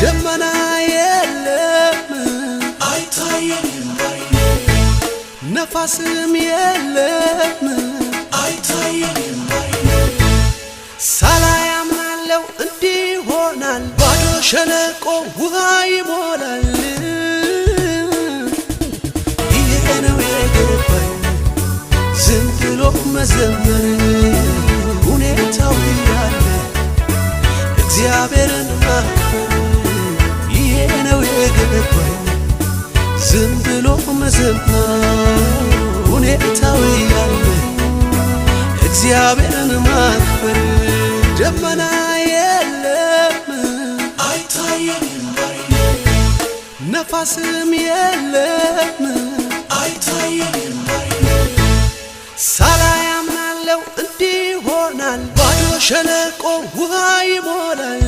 ደመና የለም አይታየኝም ባይኔ ነፋስም የለም አይታየኝም ባይኔ ሳላይ አምናለሁ እንዲህ ይሆናል ባዶ ሸለቆ ውሃ ይሞላል ይሄ ነው የገባኝ ዝም ብሎ መዘመር ሁኔታው ያለ እግዚአብሔርን ማክበር ይሄ ነው የገባኝ ዝም ብሎ መዘመር ሁኔታው ያለ እግዚአብሔርን ማክበር ደመና የለም አይታየኝም ባይኔ ነፋስም የለም አይታየኝም ባይኔ ሳላይ አምናለሁ እንዲህ ይሆናል ባዶ ሸለቆ ውሃ ይሞላል